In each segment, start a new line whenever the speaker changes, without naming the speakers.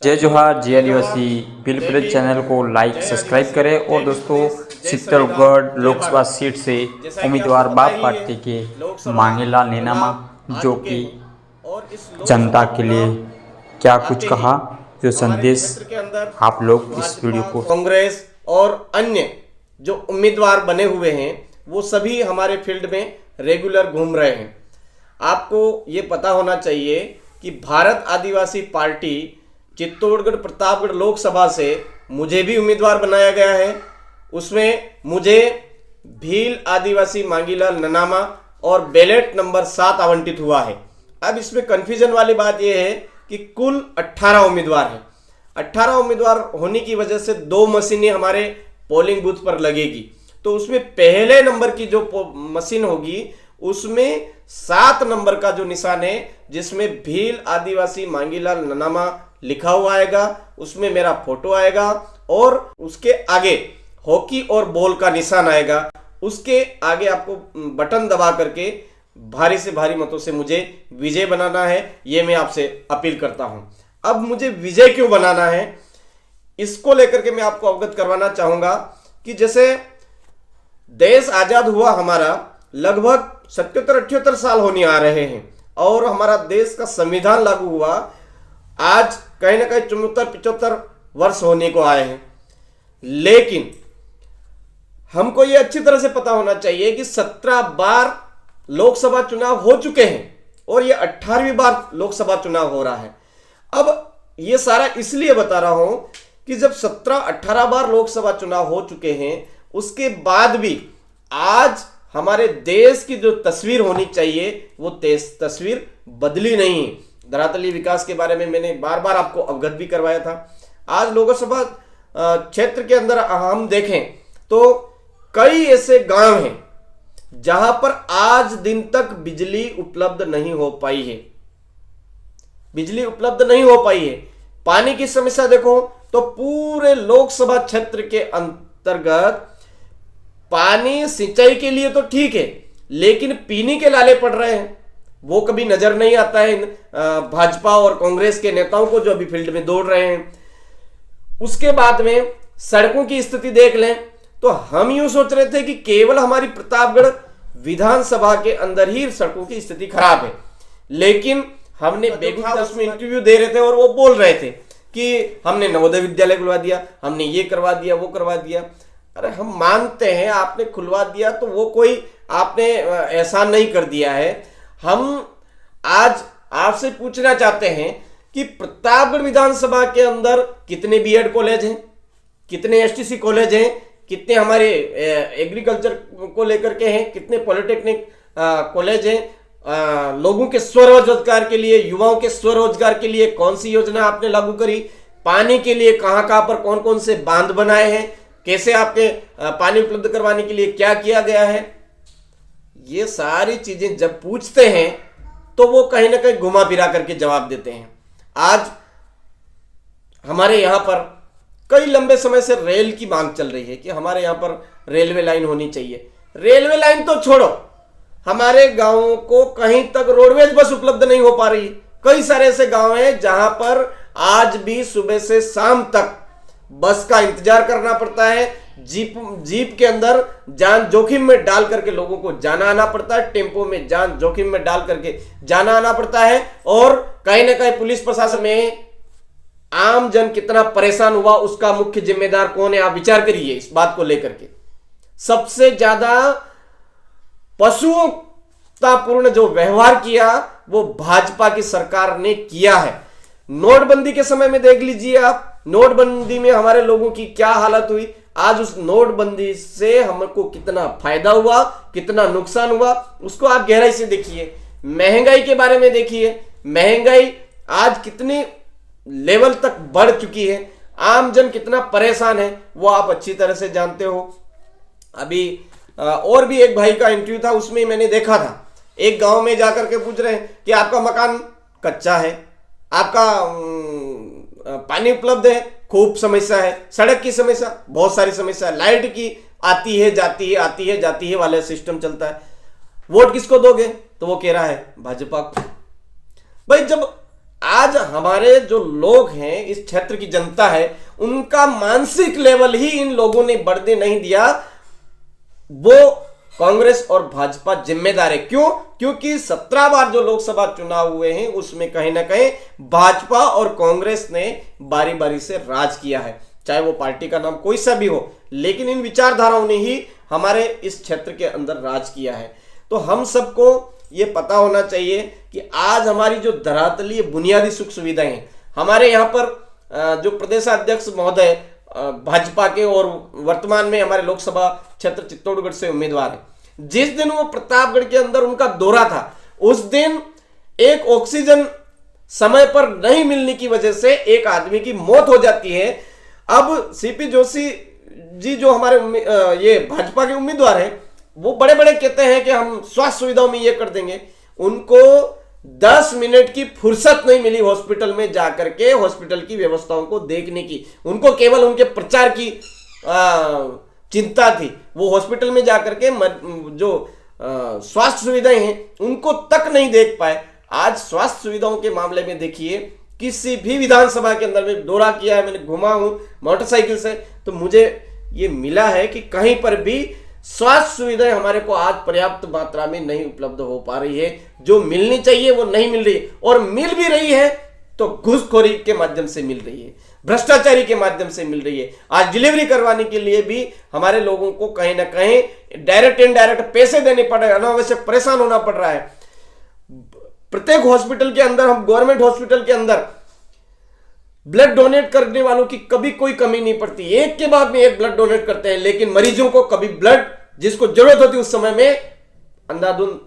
जय जोहार जय आदिवासी पिलपिल चैनल को लाइक सब्सक्राइब करें। और दोस्तों चित्तौड़गढ़ लोकसभा सीट से उम्मीदवार बाप पार्टी के मांगेलाल नेनामा जो कि जनता के लिए क्या कुछ कहा, जो संदेश आप लोग इस वीडियो को।
कांग्रेस और अन्य जो उम्मीदवार बने हुए हैं वो सभी हमारे फील्ड में रेगुलर घूम रहे हैं। आपको ये पता होना चाहिए कि भारत आदिवासी पार्टी चित्तौड़गढ़ प्रतापगढ़ लोकसभा से मुझे भी उम्मीदवार बनाया गया है। उसमें मुझे भील आदिवासी मांगीलाल नेनामा और बैलेट नंबर 7 आवंटित हुआ है। अब इसमें कंफ्यूजन वाली बात यह है कि कुल 18 उम्मीदवार हैं। 18 उम्मीदवार होने की वजह से 2 मशीनें हमारे पोलिंग बूथ पर लगेगी, तो उसमें पहले नंबर की जो मशीन होगी उसमें 7 नंबर का जो निशान है जिसमें भील आदिवासी मांगीलाल नेनामा लिखा हुआ आएगा, उसमें मेरा फोटो आएगा और उसके आगे हॉकी और बॉल का निशान आएगा। उसके आगे आपको बटन दबा करके भारी से भारी मतों से मुझे विजय बनाना है। ये मैं आपसे अपील करता हूं। अब मुझे विजय क्यों बनाना है इसको लेकर के मैं आपको अवगत करवाना चाहूंगा कि जैसे देश आजाद हुआ हमारा लगभग 77-78 साल होने आ रहे हैं और हमारा देश का संविधान लागू हुआ आज कहीं ना कहीं 74-75 वर्ष होने को आए हैं। लेकिन हमको यह अच्छी तरह से पता होना चाहिए कि 17 बार लोकसभा चुनाव हो चुके हैं और यह 18वीं बार लोकसभा चुनाव हो रहा है। अब यह सारा इसलिए बता रहा हूं कि जब 17-18 बार लोकसभा चुनाव हो चुके हैं उसके बाद भी आज हमारे देश की जो तस्वीर होनी चाहिए वो तस्वीर बदली नहीं है। धरातलीय विकास के बारे में मैंने बार बार आपको अवगत भी करवाया था। आज लोकसभा क्षेत्र के अंदर हम देखें तो कई ऐसे गांव हैं जहां पर आज दिन तक बिजली उपलब्ध नहीं हो पाई है। बिजली उपलब्ध नहीं हो पाई है। पानी की समस्या देखो तो पूरे लोकसभा क्षेत्र के अंतर्गत पानी सिंचाई के लिए तो ठीक है लेकिन पीने के लाले पड़ रहे हैं। वो कभी नजर नहीं आता है भाजपा और कांग्रेस के नेताओं को जो अभी फील्ड में दौड़ रहे हैं। उसके बाद में सड़कों की स्थिति देख लें तो हम यूं सोच रहे थे कि केवल हमारी प्रतापगढ़ विधानसभा के अंदर ही सड़कों की स्थिति खराब है, लेकिन हमने बेगूसराय में इंटरव्यू दे रहे थे और वो बोल रहे थे कि हमने नवोदय विद्यालय खुलवा दिया, हमने ये करवा दिया, वो करवा दिया। अरे हम मानते हैं आपने खुलवा दिया तो वो कोई आपने एहसान नहीं कर दिया है। हम आज आपसे पूछना चाहते हैं कि प्रतापगढ़ विधानसभा के अंदर कितने बीएड कॉलेज हैं, कितने एसटीसी कॉलेज हैं, कितने हमारे एग्रीकल्चर को लेकर के हैं, कितने पॉलिटेक्निक कॉलेज हैं, लोगों के स्वरोजगार के लिए, युवाओं के स्वरोजगार के लिए कौन सी योजना आपने लागू करी, पानी के लिए कहां कहां पर कौन कौन से बांध बनाए हैं, कैसे आपके पानी उपलब्ध करवाने के लिए क्या किया गया है। ये सारी चीजें जब पूछते हैं तो वो कहीं ना कहीं घुमा फिरा करके जवाब देते हैं। आज हमारे यहां पर कई लंबे समय से रेल की मांग चल रही है कि हमारे यहां पर रेलवे लाइन होनी चाहिए। रेलवे लाइन तो छोड़ो, हमारे गांवों को कहीं तक रोडवेज बस उपलब्ध नहीं हो पा रही। कई सारे ऐसे गांव हैं जहां पर आज भी सुबह से शाम तक बस का इंतजार करना पड़ता है। जीप के अंदर जान जोखिम में डाल करके लोगों को जाना आना पड़ता है, टेम्पो में जान जोखिम में डाल करके जाना आना पड़ता है। और कहीं ना कहीं पुलिस प्रशासन में आम जन कितना परेशान हुआ उसका मुख्य जिम्मेदार कौन है, आप विचार करिए इस बात को लेकर के। सबसे ज्यादा पशुतापूर्ण जो व्यवहार किया वो भाजपा की सरकार ने किया है। नोटबंदी के समय में देख लीजिए आप, नोटबंदी में हमारे लोगों की क्या हालत हुई। आज उस नोटबंदी से हमको कितना फायदा हुआ, कितना नुकसान हुआ, उसको आप गहराई से देखिए। महंगाई के बारे में देखिए, महंगाई आज कितनी लेवल तक बढ़ चुकी है, आम जन कितना परेशान है वो आप अच्छी तरह से जानते हो। अभी और भी एक भाई का इंटरव्यू था, उसमें मैंने देखा था एक गांव में जाकर के पूछ रहे हैं कि आपका मकान कच्चा है, आपका पानी उपलब्ध है, खूब समस्या है, सड़क की समस्या, बहुत सारी समस्या है, लाइट की आती है जाती है, आती है जाती है वाला सिस्टम चलता है। वोट किसको दोगे तो वो कह रहा है भाजपा को। भाई जब आज हमारे जो लोग हैं, इस क्षेत्र की जनता है, उनका मानसिक लेवल ही इन लोगों ने बढ़ने नहीं दिया। वो कांग्रेस और भाजपा जिम्मेदार है। क्यों? क्योंकि 17 बार जो लोकसभा चुनाव हुए हैं उसमें कहीं ना कहीं भाजपा और कांग्रेस ने बारी बारी से राज किया है, चाहे वो पार्टी का नाम कोई सा भी हो, लेकिन इन विचारधाराओं ने ही हमारे इस क्षेत्र के अंदर राज किया है। तो हम सबको ये पता होना चाहिए कि आज हमारी जो धरातलीय बुनियादी सुख सुविधाएं हैं, हमारे यहाँ पर जो प्रदेशाध्यक्ष महोदय भाजपा के और वर्तमान में हमारे लोकसभा क्षेत्र चित्तौड़गढ़ से उम्मीदवार है, जिस दिन वो प्रतापगढ़ के अंदर उनका दौरा था, उस दिन एक ऑक्सीजन समय पर नहीं मिलने की वजह से एक आदमी की मौत हो जाती है। अब सीपी जोशी जी जो हमारे ये भाजपा के उम्मीदवार हैं, वो बड़े बड़े कहते हैं कि हम स्वास्थ्य सुविधाओं में ये कर देंगे। उनको 10 मिनट की फुर्सत नहीं मिली हॉस्पिटल में जाकर के हॉस्पिटल की व्यवस्थाओं को देखने की। उनको केवल उनके प्रचार की चिंता थी। वो हॉस्पिटल में जाकर के जो स्वास्थ्य सुविधाएं हैं उनको तक नहीं देख पाए। आज स्वास्थ्य सुविधाओं के मामले में देखिए, किसी भी विधानसभा के अंदर में दौरा किया है, मैंने घुमा हूं मोटरसाइकिल से, तो मुझे ये मिला है कि कहीं पर भी स्वास्थ्य सुविधाएं हमारे को आज पर्याप्त मात्रा में नहीं उपलब्ध हो पा रही है। जो मिलनी चाहिए वो नहीं मिल रही है, और मिल भी रही है तो घूसखोरी के माध्यम से मिल रही है, भ्रष्टाचारी के माध्यम से मिल रही है। आज डिलीवरी करवाने के लिए भी हमारे लोगों को कहीं ना कहीं डायरेक्ट इनडायरेक्ट पैसे देने पड़ रहे हैं, अनावश्यक परेशान होना पड़ रहा है। प्रत्येक हॉस्पिटल के अंदर, हम गवर्नमेंट हॉस्पिटल के अंदर ब्लड डोनेट करने वालों की कभी कोई कमी नहीं पड़ती, एक के बाद में एक ब्लड डोनेट करते हैं, लेकिन मरीजों को कभी ब्लड जिसको जरूरत होती है उस समय में अंधाधुंध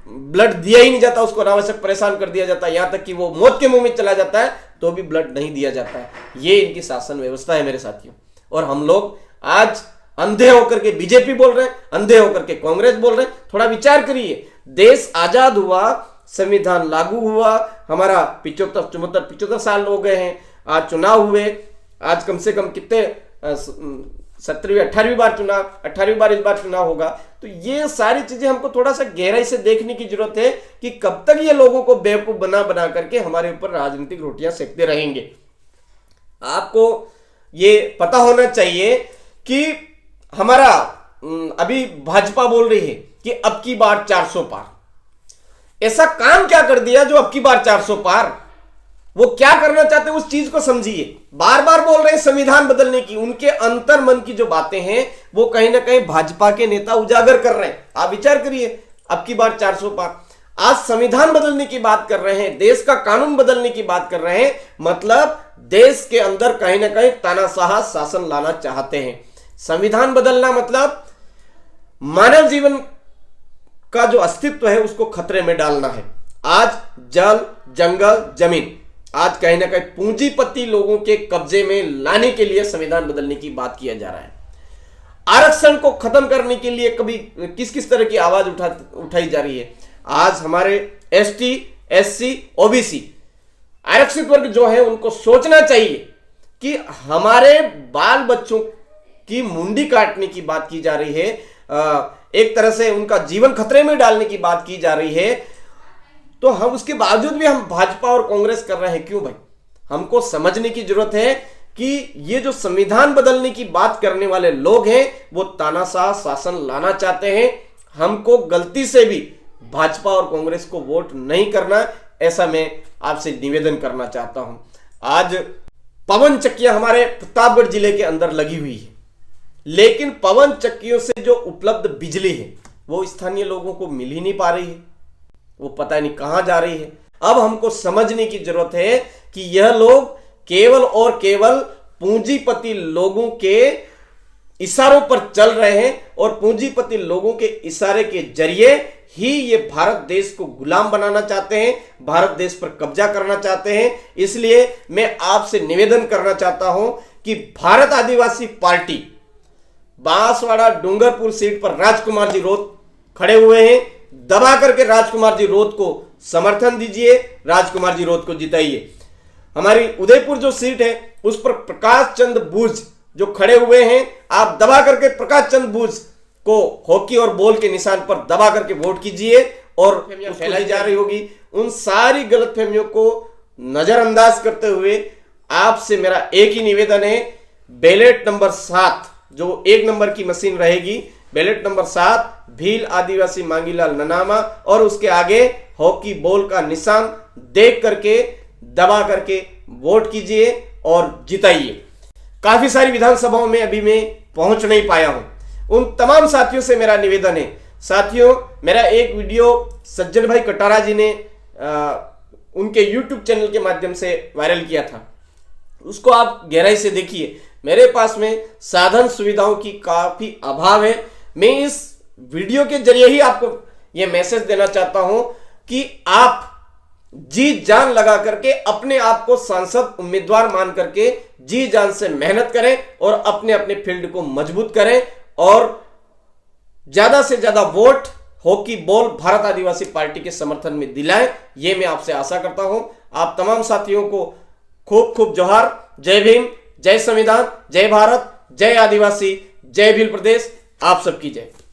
ब्लड दिया ही नहीं जाता, उसको अनावश्यक परेशान कर दिया जाता है, यहां तक कि वो मौत के मुंह में चला जाता है तो भी ब्लड नहीं दिया जाता है। ये इनकी शासन व्यवस्था है मेरे साथियों। और हम लोग आज अंधे होकर के बीजेपी बोल रहे हैं, अंधे होकर के कांग्रेस बोल रहे हैं। थोड़ा विचार करिए, देश आजाद हुआ, संविधान लागू हुआ, हमारा 75 साल हो गए हैं, आज चुनाव हुए, आज कम से कम कितने 17वीं 18वीं बार चुनाव, 18वीं बार इस बार चुनाव होगा। तो ये सारी चीजें हमको थोड़ा सा गहराई से देखने की जरूरत है कि कब तक ये लोगों को बेवकूफ बना बना करके हमारे ऊपर राजनीतिक रोटियां सेकते रहेंगे। आपको ये पता होना चाहिए कि हमारा अभी भाजपा बोल रही है कि अब की बार 400 पार। ऐसा काम क्या कर दिया जो अब की बार 400 पार? वो क्या करना चाहते हैं उस चीज को समझिए। बार बार बोल रहे हैं संविधान बदलने की, उनके अंतर मन की जो बातें हैं वो कहीं ना कहीं भाजपा के नेता उजागर कर रहे हैं। आप विचार करिए, अब की बार 400 पार, आज संविधान बदलने की बात कर रहे हैं, देश का कानून बदलने की बात कर रहे हैं, मतलब देश के अंदर कहीं ना कहीं तानाशाह शासन लाना चाहते हैं। संविधान बदलना मतलब मानव जीवन का जो अस्तित्व है उसको खतरे में डालना है। आज जल, जंगल, जमीन आज कहीं ना कहीं पूंजीपति लोगों के कब्जे में लाने के लिए संविधान बदलने की बात किया जा रहा है। आरक्षण को खत्म करने के लिए कभी किस किस तरह की आवाज उठाई जा रही है। आज हमारे एसटी, एससी, ओबीसी आरक्षित वर्ग जो है उनको सोचना चाहिए कि हमारे बाल बच्चों की मुंडी काटने की बात की जा रही है, एक तरह से उनका जीवन खतरे में डालने की बात की जा रही है। तो हम उसके बावजूद भी हम भाजपा और कांग्रेस कर रहे हैं। क्यों भाई? हमको समझने की जरूरत है कि ये जो संविधान बदलने की बात करने वाले लोग हैं वो तानाशाह शासन लाना चाहते हैं। हमको गलती से भी भाजपा और कांग्रेस को वोट नहीं करना, ऐसा मैं आपसे निवेदन करना चाहता हूं। आज पवन चक्कियां हमारे प्रतापगढ़ जिले के अंदर लगी हुई है, लेकिन पवन चक्कियों से जो उपलब्ध बिजली है वो स्थानीय लोगों को मिल ही नहीं पा रही है, वो पता नहीं कहां जा रही है। अब हमको समझने की जरूरत है कि यह लोग केवल और केवल पूंजीपति लोगों के इशारों पर चल रहे हैं और पूंजीपति लोगों के इशारे के जरिए ही ये भारत देश को गुलाम बनाना चाहते हैं, भारत देश पर कब्जा करना चाहते हैं। इसलिए मैं आपसे निवेदन करना चाहता हूं कि भारत आदिवासी पार्टी बांसवाड़ा डूंगरपुर सीट पर राजकुमार जी रोत खड़े हुए हैं। दबा करके राजकुमार जी रोत को समर्थन दीजिए, राजकुमार जी रोत को जिताइए। हमारी उदयपुर जो सीट है उस पर प्रकाश चंद बूझ जो खड़े हुए हैं, आप दबा करके प्रकाश चंद बूझ को हॉकी और बॉल के निशान पर दबा करके वोट कीजिए। और फैलाई जा रही होगी उन सारी गलतफहमियों को नजरअंदाज करते हुए आपसे मेरा एक ही निवेदन है, बैलेट नंबर 7 जो 1 नंबर की मशीन रहेगी, बैलेट नंबर 7 भील आदिवासी मांगीलाल ननामा और उसके आगे हॉकी बॉल का निशान देख करके दबा करके वोट कीजिए और जिताइए। काफी सारी विधानसभाओं में अभी मैं पहुंच नहीं पाया हूं। उन तमाम साथियों से मेरा निवेदन है, साथियों मेरा एक वीडियो सज्जन भाई कटारा जी ने उनके YouTube चैनल के माध्यम से वायरल किया था, उसको आप गहराई से देखिए। मेरे पास में साधन सुविधाओं की काफी अभाव है। मैं इस वीडियो के जरिए ही आपको यह मैसेज देना चाहता हूं कि आप जी जान लगा करके अपने आप को सांसद उम्मीदवार मान करके जी जान से मेहनत करें और अपने अपने फील्ड को मजबूत करें और ज्यादा से ज्यादा वोट हॉकी बॉल भारत आदिवासी पार्टी के समर्थन में दिलाएं, यह मैं आपसे आशा करता हूं। आप तमाम साथियों को खूब खूब जोहार। जय भीम, जय संविधान, जय भारत, जय आदिवासी, जय भील प्रदेश। आप सबकी जय।